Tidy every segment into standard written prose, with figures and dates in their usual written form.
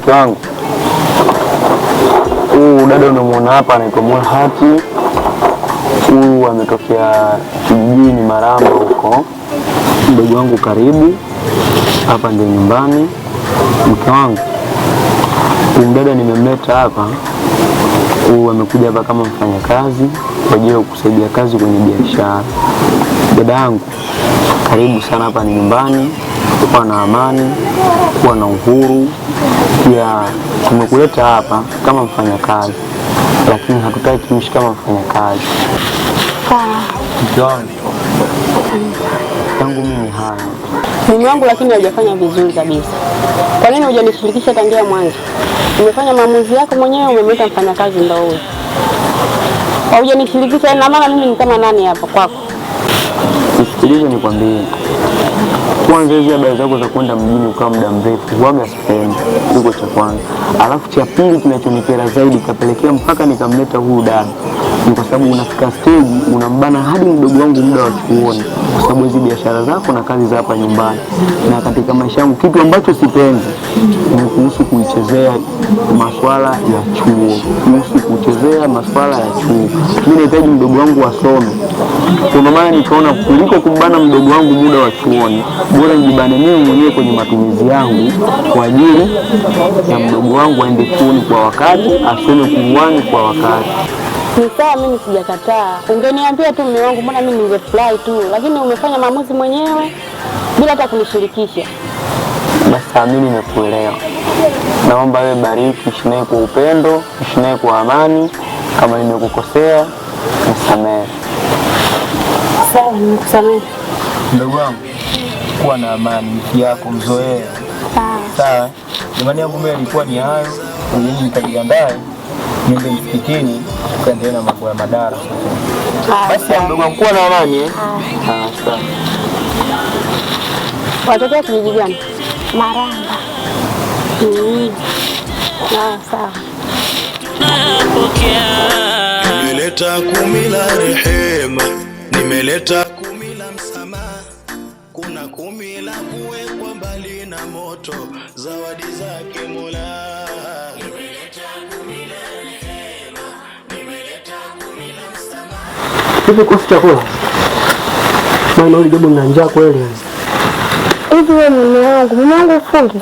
Mke wangu, huyu dada unamwona hapa anaitwa Mulhati. Huyu ametokea kijijini Maramba huko. Mdogo wangu karibu hapa ndio nyumbani. Mke wangu, huyu dada nimemleta hapa. Huyu amekuja hapa kama mfanyakazi kwa ajili ya kusaidia kazi kwenye biashara. Dada yangu, karibu sana, hapa ni nyumbani. Kuwa na amani, kuwa na uhuru. Pia tumekuleta hapa kama mfanyakazi, lakini hatutaki kuishi kama mfanyakazi. Mke wangu, tangu mimi haya mume wangu, lakini hajafanya vizuri kabisa. Kwa nini hujanishirikisha tangia mwanzo? Umefanya maamuzi yako mwenyewe, umemleta mfanyakazi ndio huyo. Hujanishirikisha, na maana mimi ni kama nani hapa kwako? Nisikilize nikwambie. Kwanza hizi habari zako za kwenda mjini ukaa muda mrefu huaga sipendi. Iko cha kwanza. Alafu cha pili kinachonikera zaidi kapelekea mpaka nikamleta huyu dada. Ni kwa sababu unafika stage unambana hadi mdogo wangu muda wa chuoni kwa sababu hizi biashara zako na kazi za hapa nyumbani. Na katika maisha yangu kitu ambacho sipendi ni kuhusu kuichezea masuala ya chuo. Mimi nahitaji mdogo wangu asome. Kwa maana nikaona kuliko kumbana mdogo wangu muda wa chuoni, bora nijibane mimi mwenyewe kwenye matumizi yangu kwa ajili ya mdogo wangu aende chuoni kwa wakati, asome kuuani kwa wakati. Ni sawa, mimi sijakataa. Ungeniambia tu mume wangu, mbona mimi ningefurahi tu, lakini umefanya maamuzi mwenyewe bila hata kunishirikisha. Basi mimi nimekuelewa. Naomba wewe bariki, ishi naye kwa upendo, ishi naye kwa amani. Kama nimekukosea, nisamehe. Sawa, nimekusamehe. Ndugu wangu, kuwa na amani, mke yako mzoee. Sawa. Imani yangu mimi ilikuwa ni hayo, mimi nikajiandae niende msikitini tukaendelea na mambo ya madarasa. Basi ndugu wangu, kuwa na amani. Sawa. Watokea kijiji gani? Maramba. Sawa. Nimeleta kumi la rehema, nimeleta kumi la msamaha, kuna kumi la kuwekwa mbali na moto, zawadi zake Mola. Nimeleta kumi la rehema, nimeleta kumi la msamaha. Hivi kosi chakula? Maana hili jambo lina njaa kweli. Hivi wewe mume wangu ufunge.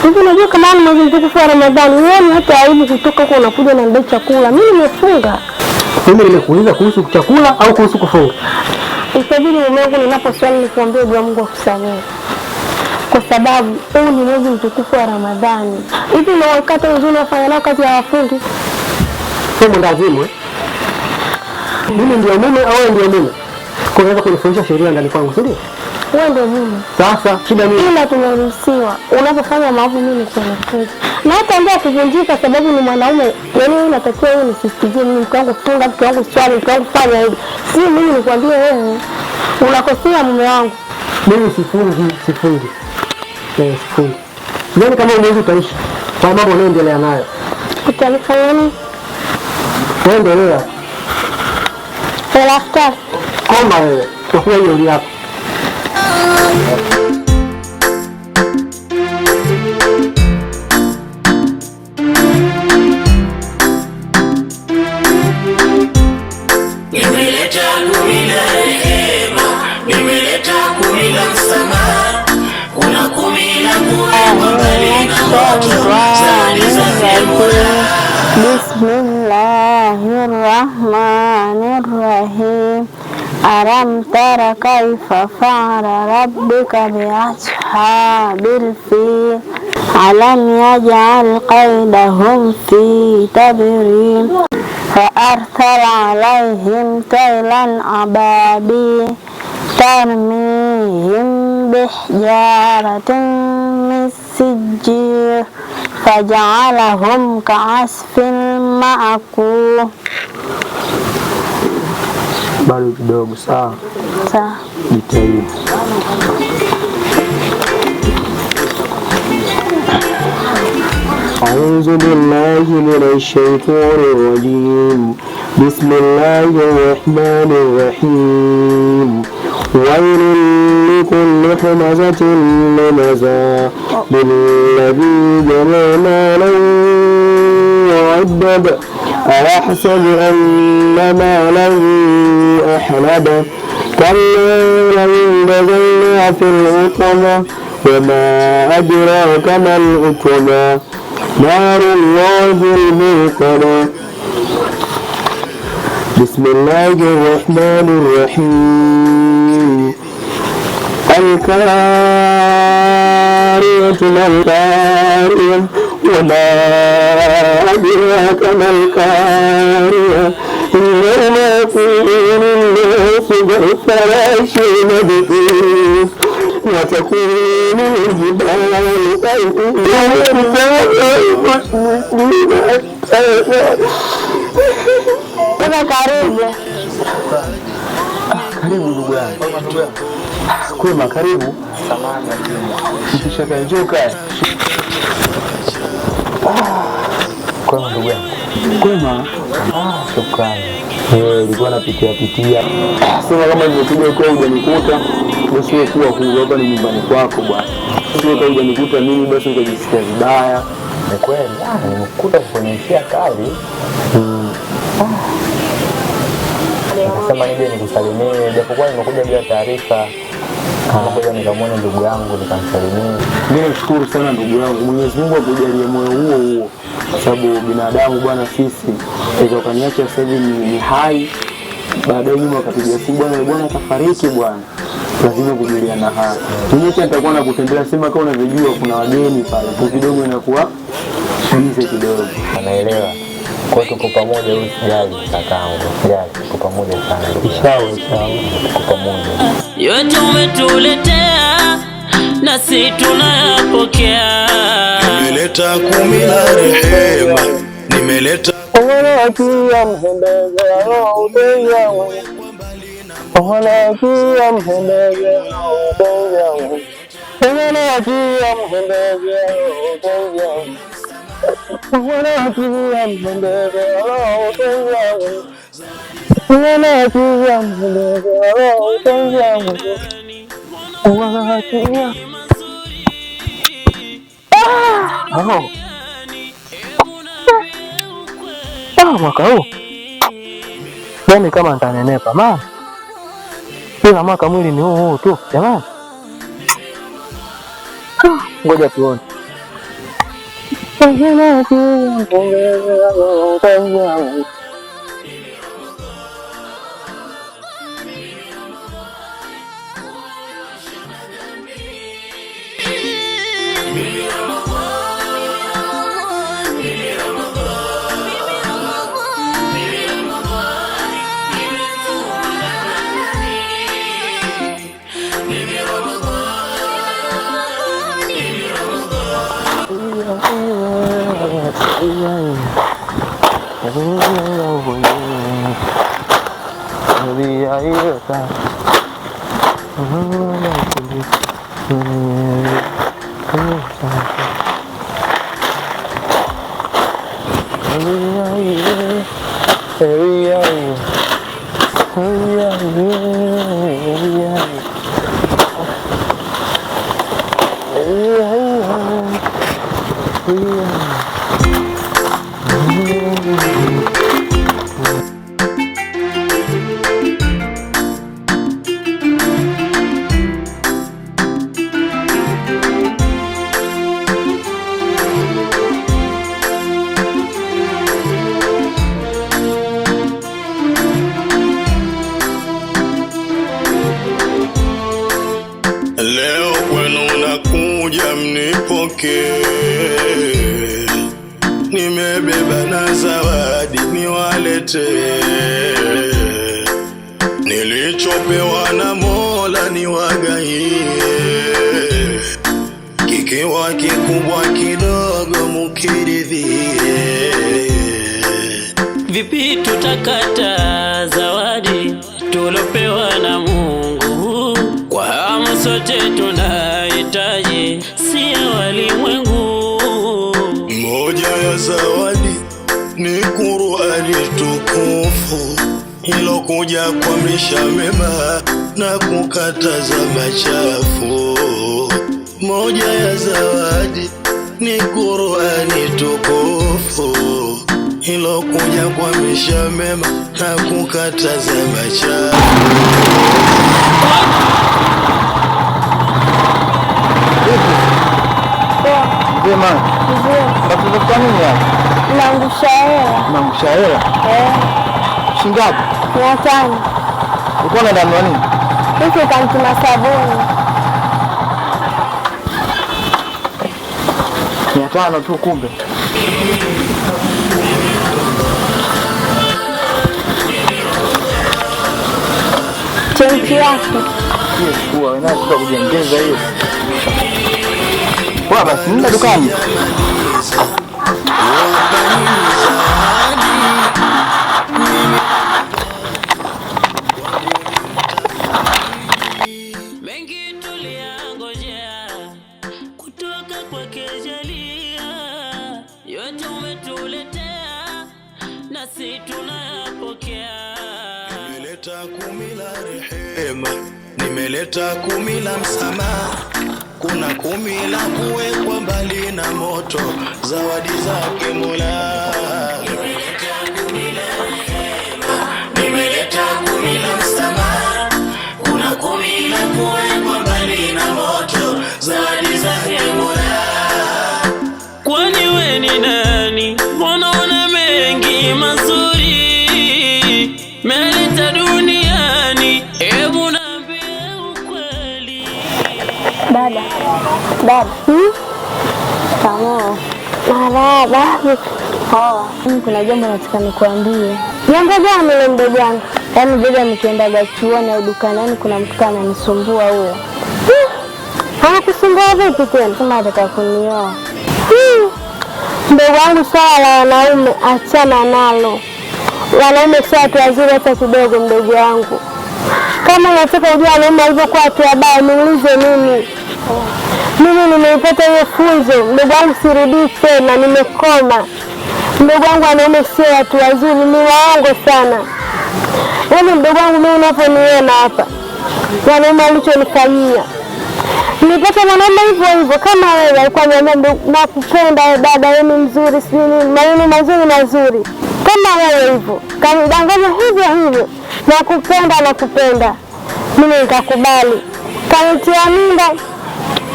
Hivi unajua kama ni mwezi mtukufu wa Ramadhani, wewe hata aibu kutoka huko unakuja na ndai chakula. Mimi nimefunga. Mimi nimekuuliza kuhusu chakula au kuhusu kufunga? Ikabidi mume wangu ninaposwali nikuambie dua Mungu akusamehe. Kwa sababu huu ni mwezi mtukufu wa Ramadhani. Hivi na wakati uzuri unafanya nao kazi ya wafungi. Sema ndazimu. Mimi ndio mume au wewe ndio mume? Kwa nini kunifundisha sheria ndani kwangu, si ndio? Wewe ndio mume. Sasa shida nini? Ila tunaruhusiwa unapofanya maovu mimi kuelekeza. Na hata ndio kuvunjika sababu ni mwanaume. Yaani wewe unatakiwa wewe nisisitizie mimi mke wangu funga, mke wangu swali, mke wangu fanya hivi. Si mimi nikwambie wewe unakosea mume wangu. Mimi sifungi. Sifungi. Yaani kama unaweza utaishi kwa mambo unaendelea nayo. Utanifanya nini? Endelea. Rafta. Koma wewe. Kwa hiyo ndio yako. Nimeleta kumi la rehema, nimeleta kumi la msamaha, kuna kumi la kuwekwa mbali na moto, zawadi zake Mola. Bismillahirrahmanirrahim. Alam tara kaifa fa'ala rabbuka bi ashabil fil. Alam yaj'al qaydahum fi tadrib. فأرسل عليهم طيرا أبابيل ترميهم بحجارة من سجيل فجعلهم كعصف مأكول. Bado kidogo. Sawa. Jitahidi. أعوذ بالله من الشيطان الرجيم. بسم الله الرحمن الرحيم. ويل في كل حمزة لمزة بالذي جمع مالا وعدد أيحسب أن ماله أحلب كلا لينبذن في الحطمة وما أدراك ما الحطمة نار الله الموقدة بسم الله الرحمن الرحيم القارية ما القارية وما أدراك ما القارية يوم يكون الناس كالفراش المبثوث وتكون الجبال Karibu. Karibu ndugu yangu. Kwema, karibu. Samahani shaka njoo kae. Kwema ndugu yangu. Kwema. Shukrani. Nilikuwa napitia. Sema kama nimekuja kwa hujanikuta, basi wewe kuwa hapa ni nyumbani kwako bwana. Sio kama hujanikuta mimi basi ukajisikia vibaya. Ni kweli, nimekuta kuniishia kali. Nikasema nije nikusalimie, japokuwa nimekuja bila taarifa. Nimekuja nikamwona ndugu yangu nikamsalimia. Mimi nashukuru sana ndugu yangu. Mwenyezi Mungu akujalie moyo huo, kwa sababu binadamu bwana, sisi ndio kaniacha sasa hivi ni hai. Baadaye nyuma akapiga simu, bwana atafariki bwana. Lazima kujuliana haya. Tumeacha nitakuwa na kutembea, sema kama unavyojua kuna wageni pale. Kwa kidogo inakuwa shinize kidogo. Anaelewa. Kwa tuko pamoja, usijali kakaangu, usijali, tuko pamoja sana. Inshallah, tuko pamoja. Yote umetuletea na sisi tunayapokea. Nimeleta kumi la rehema, nimeleta Wanakia mhendeze ubenga wanakia mhendeze ubenga wanakia mhendeze ubenga wanakia mhendeze wanakia mhendeze mwaka huu yani kama nitanenepa maana kila mwaka mwili ni huu tu jamani. Ngoja tuone. leo kwenu nakuja mnipokee. Nimebeba na zawadi niwaletee, nilichopewa na Mola niwagaie, kikiwa kikubwa kidogo mukiridhie. Vipi tutakata zawadi tulopewa na Mungu? Kwa hamu sote tunahitaji, si ya walimwengu. Moja ya zawadi ni Qur'ani tukufu, hilo kuja kuamrisha mema na kukataza machafu. Moja ya zawadi ni Qur'ani tukufu, hilo kuja kuamrisha mema na kukataza machafu. Jema. Unatafuta nini hapa? Naangusha hela. Unaangusha hela? Shilingi ngapi? 500. Uko na ndani nini? Hicho kanituna sabuni. 500 tu kumbe. Chenki yako. Yes, kuwa unataka kujiongeza hiyo. Kwa basi nenda dukani. Mengi tuliangojea kutoka kwake Jalia, yote umetuletea nasi tunayapokea. Nimeleta kumi la rehema, nimeleta kumi la msamaha, kuna kumi la kuwekwa mbali na moto, zawadi zake Mola. Nimeleta kumi la rehema, nimeleta kumi la msamaha, kuna kumi la kuwekwa mbali na moto, zawadi zake Mola. Kwani we ni nani? Mbona una mengi mazuri meleta duniani? Hebu niambie ukweli. Dada. Kamo. Marahaba. Kuna jambo nataka nikuambie. Jambo gani ile mdogo wangu? Yaani baba nikiendaga chuoni au dukani, yaani kuna mtu kana ananisumbua huyo. Anakusumbua vipi tena? Kama anataka kunioa. Mdogo wangu, swala la wanaume achana nalo. Wanaume sio watu wazuri hata kidogo mdogo wangu. Kama unataka kujua wanaume walivyokuwa watu wabaya, niulize mimi. Mimi nimeipata hiyo funzo, mdogo wangu, sirudii tena, nimekoma. Mdogo wangu, wanaume sio watu wazuri, ni waongo sana. Yaani mdogo wangu, mimi unaponiona hapa, wanaume walichonifanyia. Nilipata mwanaume hivyo kama wewe, alikuwa ananiambia nakupenda wewe dada, wewe ni mzuri, sijui nini, maneno mazuri. Kama wewe hivyo, kanidanganya hivyo, nakupenda. Mimi nikakubali. Kanitia mimba,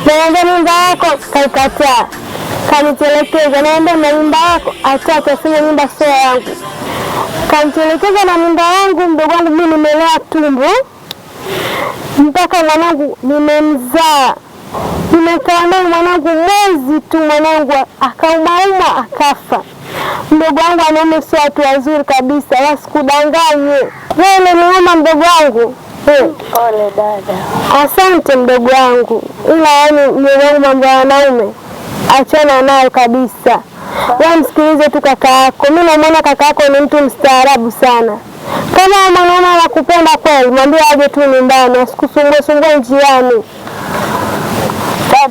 naomba mimba yako, kaikataa. Kanitelekeza, naomba mimba yako, acha sema mimba sio yangu. Kanitelekeza na mimba yangu, mdogo wangu, mimi nimelea tumbo mpaka mwanangu nimemzaa. Nimekaa naye mwanangu mwezi tu, mwanangu akauma akafa. Mdogo wangu, wanaume sio watu wazuri kabisa, wasikudanganye. Wewe unaniuma mdogo wangu. Pole dada. Asante mdogo wangu. Ila yaani mdogo, mambo ya wanaume achana nayo kabisa. Wewe msikilize tu kaka yako. Mimi namuona kaka yako ni mtu mstaarabu sana. Kama mwanaume anakupenda kweli, mwambie aje tu nyumbani, asikusumbue njiani.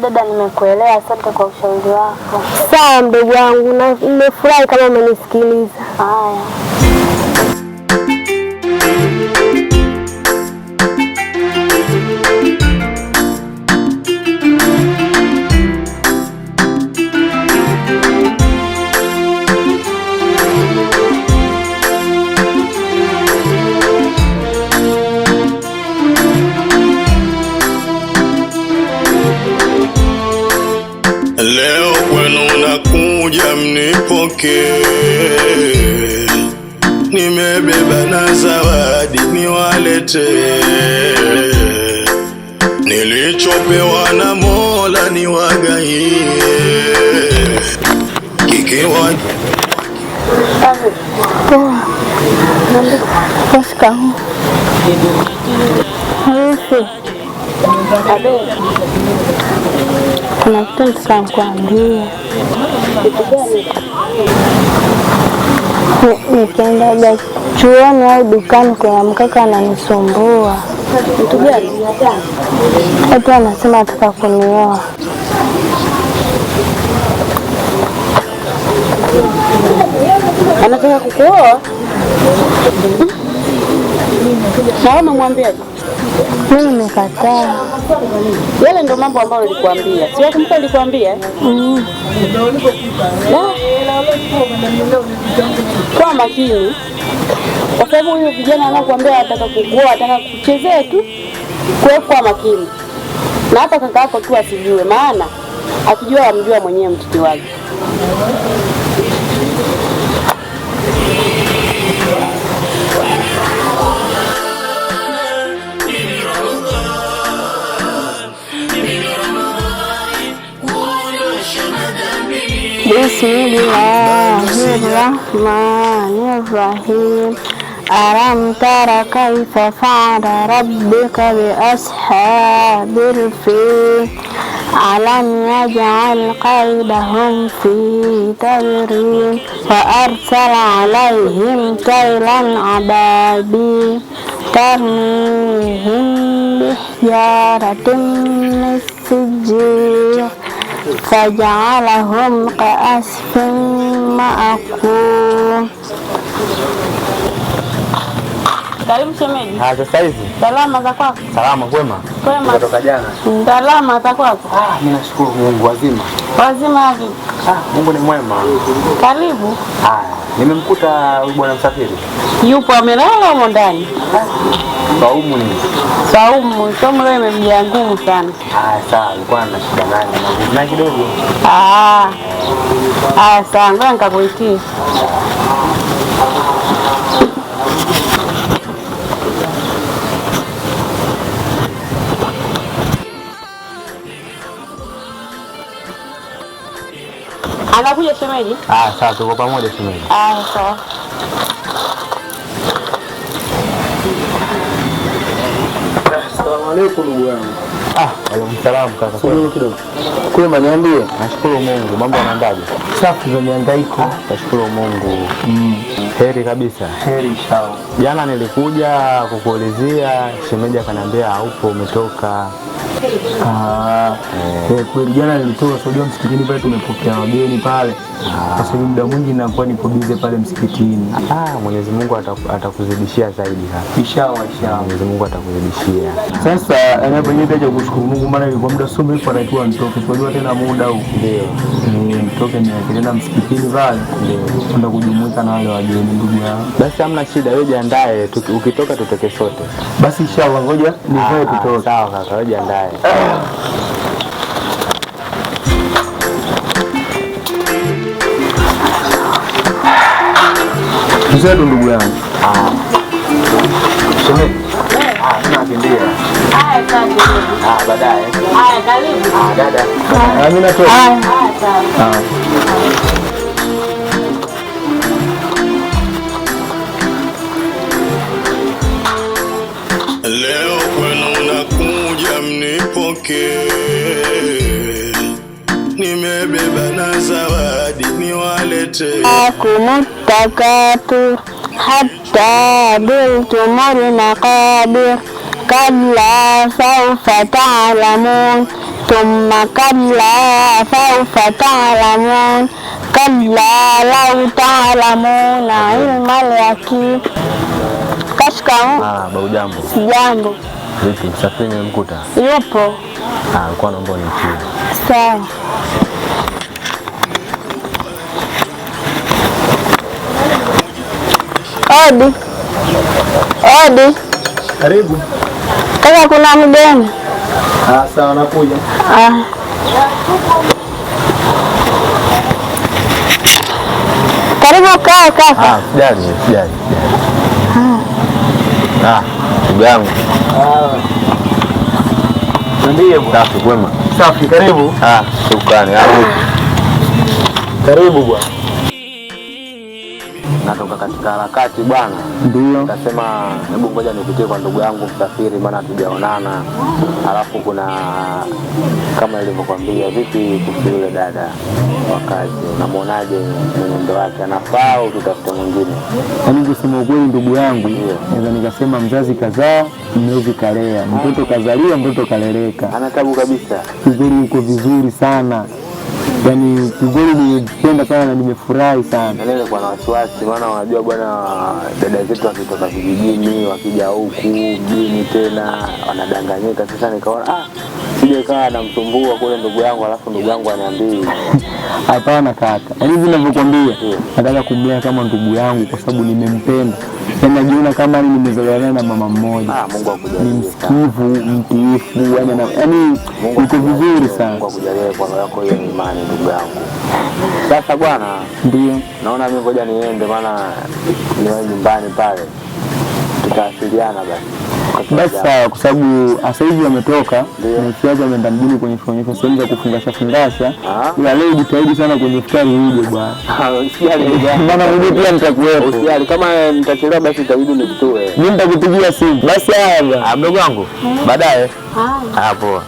Dada, nimekuelewa. Asante kwa ushauri wako. Sawa mdogo wangu, na nimefurahi kama umenisikiliza. Haya. Leo kwenu nakuja mnipokee, nimebeba na zawadi niwaletee, nilichopewa na Mola niwagaie, kikiwa kuna kitu nataka kukuambia. Nikienda chuoni au dukani, kuna mkaka ananisumbua. Mtu gani? Watu wanasema ataka kunioa. Anataka kukuoa? Na wewe umemwambiaje? Mimi nimekataa. Yale ndio mambo ambayo nilikwambia. Si wakumbuka nilikwambia? Kwa makini. Kwa sababu huyo vijana anakuambia ataka kugoa, ataka kuchezea tu. Kwa makini. Na hata kaka yako tu asijue, maana akijua amjua mwenyewe mtoto wake. Bismillahirrahmanirrahim. Alam tara kaifa fa'ala rabbuka bi ashabil fil. Alam yaj'al qaydahum fi tadrib wa arsala 'alayhim taylan ababil tarmihim bihijaratin min sijil faja'alahum ka'asfin ma'kul. Karibu shemeji. Sasa hivi. Salama za kwako? Salama kwema. Kwema. Kutoka jana. Salama za kwako? Mimi nashukuru Mungu wazima. Wazima vipi? Mungu ni mwema. Karibu. Nimemkuta huyu bwana Msafiri. Yupo amelala huko ndani. Saumu ni. Saumu leo imemjia ngumu sana. Sawa, alikuwa na shida na kidogo. Sawa, ngoja nikakuitie. Anakuja shemeji? Sawa, tuko pamoja shemeji. Sawa. Asalamu alaykum ndugu yangu. Waalaikum salaam kaka. Subiri kidogo. Kwema, niambie. Nashukuru Mungu. Mambo yanaendaje? Safi za mihangaiko. Nashukuru Mungu. Heri kabisa. Heri sawa. Jana nilikuja kukuulizia, shemeji akaniambia haupo, umetoka. Kweli jana nilitoka, sio msikitini pale, tumepokea wageni pale. Kwa sababu muda mwingi nakuwa nipo bize pale msikitini. Mwenyezi Mungu atakuzidishia zaidi hapa. Inshallah. Mwenyezi Mungu atakuzidishia. Sasa anapoendelea kuja kushukuru Mungu, maana ilikuwa muda sio mrefu anaitwa nitoke. Tunajua tena muda huu. Ndio. Nitoke niende msikitini pale. Ndio. Kwenda kujumuika na wale wageni ndugu yangu. Basi hamna shida, wewe jiandae, ukitoka tutoke sote. Basi inshallah, ngoja nivae tutoke. Sawa kaka, wewe jiandae. Mzee ndugu yangu. Shemeji. Nakimbia. Baadaye. Karibu. Dada. Mimi natoka. Sawa. Leo kwenu unakuja mnipokee, nimebeba na zawadi niwalete. Akumutakatu hatta biltumul maqabir kalla sawfa ta'lamun thumma kalla sawfa ta'lamun kalla law ta'lamuna ilmal yaqin. Kashikamoo. Babu jambo. Jambo. Vipi, Msafiri nimemkuta? Yupo. Alikuwa naomba unitie. Sawa. Odi. Karibu. Kaka, kuna mgeni. Sawa, nakuja. Karibu kaa kaka. Sijali. Ndugu yangu. Ndiye bwana. Safi kwema. Safi, karibu. Shukrani. Karibu bwana. Natoka katika harakati bwana. Ndio. Nikasema hebu ngoja nipitie kwa ndugu yangu Msafiri, maana tujaonana. Alafu kuna kama nilivyokuambia, vipi kuhusu yule dada wa kazi? Unamwonaje mwenendo wake, anafaa au tutafute mwingine? Yaani kusema ukweli ndugu yangu, naweza nikasema mzazi kazaa, mlezi kalea. Mtoto kazaliwa, mtoto kaleleka. Ana tabu kabisa. Vizuri, uko vizuri sana. Yaani kiukweli nimependa sana na nimefurahi sana. Nile kwa na wasiwasi, maana unajua bwana, dada zetu wakitoka vijijini wakija huku mjini tena wanadanganyika. Sasa nikaona sije kaa namsumbua kule ndugu yangu, alafu ndugu yangu aniambie. Hapana kaka, yaani hivi ninavyokuambia nataka kumlea kama ndugu yangu kwa sababu nimempenda. Yaani najiona kama nimezaliwa na mama mmoja. Mungu akujalie. Ni msikivu, mtiifu, yaani uko vizuri sana. Mungu akujalie kwa roho yako hiyo imani ndugu yangu. Sasa bwana, ndio naona mimi ngoja niende, maana niwe nyumbani pale. Tutawasiliana basi sawa, kwa sababu sasa hivi wametoka na kiaje ameenda mjini kwenye sehemu za kufungasha. Ila leo jitahidi sana kwenye iftari uje bwana. Usijali maana mimi pia nitakuwepo. Usijali, kama nitachelewa basi itabidi nikutue. Mimi nitakupigia simu. Basi haya bwana. Mdogo wangu. Baadaye. Hapo.